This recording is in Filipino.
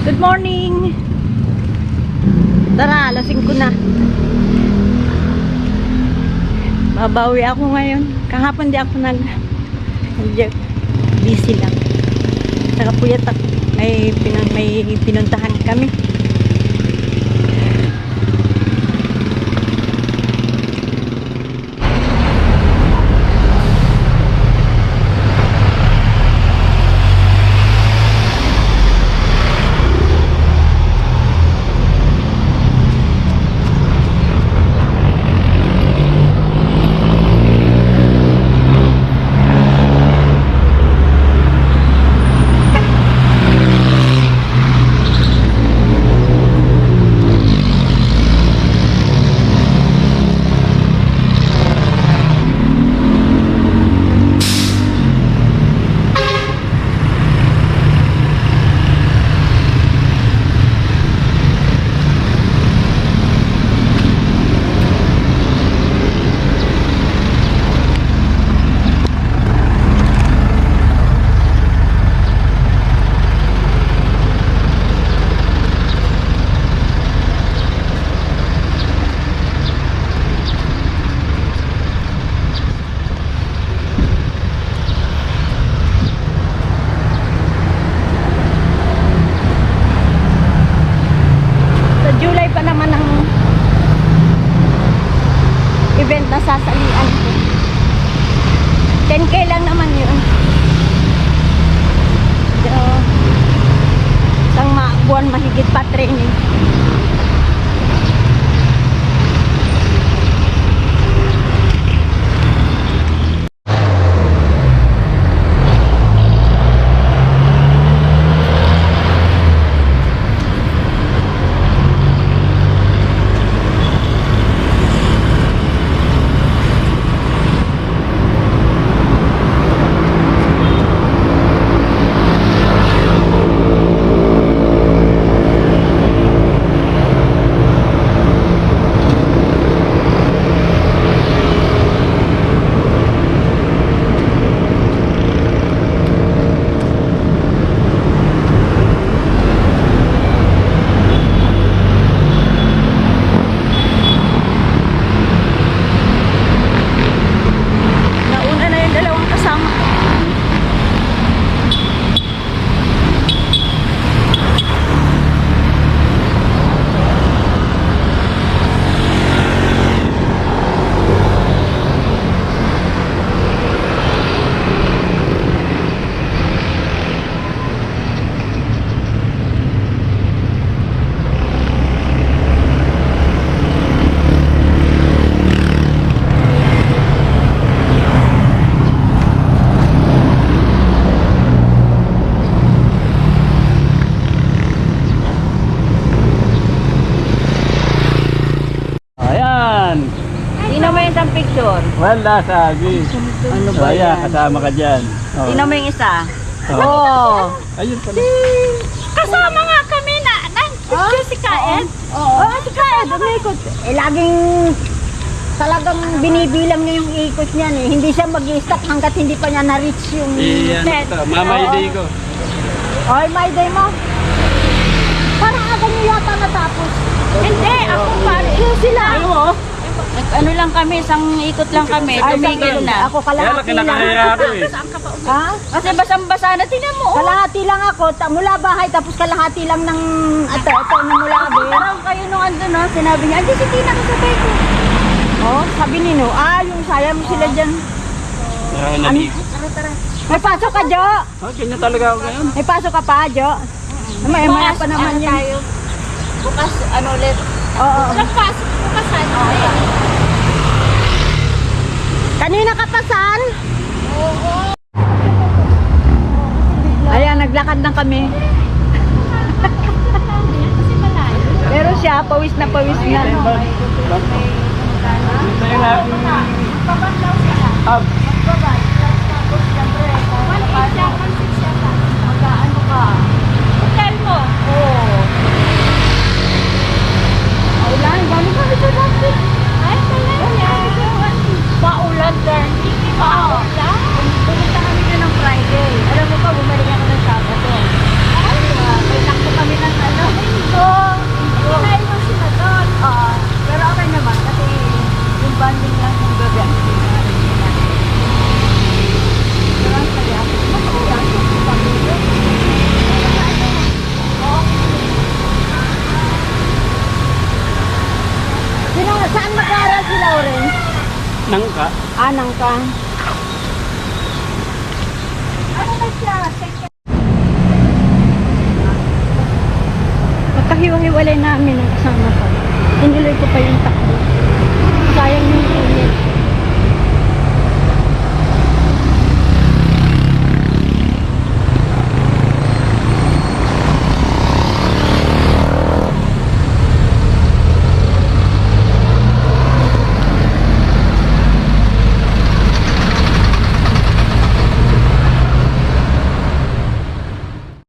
Good morning! Tara, lasing ko na. Babawi ako ngayon. Kahapon di ako busy lang. Saka puyat ako. May pinuntahan kami. Event na sasalian ko. 10K lang naman yun. So, isang buwan mahigit pa training. Picture. Wala, sabi. Ano ba yan? Kasama ka dyan. Oh. Tingnan mo yung isa. Oh. Oh. Ayun pala. Kasama nga kami na. Picture si Kaed. Oo, si Kaed. Umikot. Laging talagang binibilang niya yung ikot niyan eh. Hindi siya mag-i-stop hanggat hindi pa niya na-reach yung net. Mama day ko. Oy, my day mo. Parang aga niyo yata natapos. Hindi, ako pare. Sila. Ayaw. Ano lang kami, isang ikot lang kami, tumigil na. Ako kalahati lang. Saan ka pa ulit? Ha? Kasi basang-basa na, tinan mo. Kalahati lang ako, mula bahay, tapos kalahati lang ng, ito na mula abe. Parang kayo nung andun, no? Sinabi niya, hindi si Tina kasabay ko. Oh, sabi ni no, yung saya mo sila dyan. Tara. May pasok ka, Jo. Ganyan talaga ako ngayon. May pasok ka pa, Jo. Maya pa naman yan. Bukas, ulit. Oo. Bukas, Kanina ka pa saan? Oo. Ayan, naglakad na kami. Pero siya, pawis na pawis na. Hintayin natin. Hotel mo? Oo. Ulan, gano'n ka ito dati? Ay, talaga. Paulan, darling. Paulan. Pumunta kami na ng Friday. Alam mo pa, bumalik ako ng Sabado. May sakto kami ng Nangka. Anang ka. Ano na siya? Pagkahiwa-hiwalay namin ang kasama ko. Tinuloy ko pa yung takbo. Sayang yung init.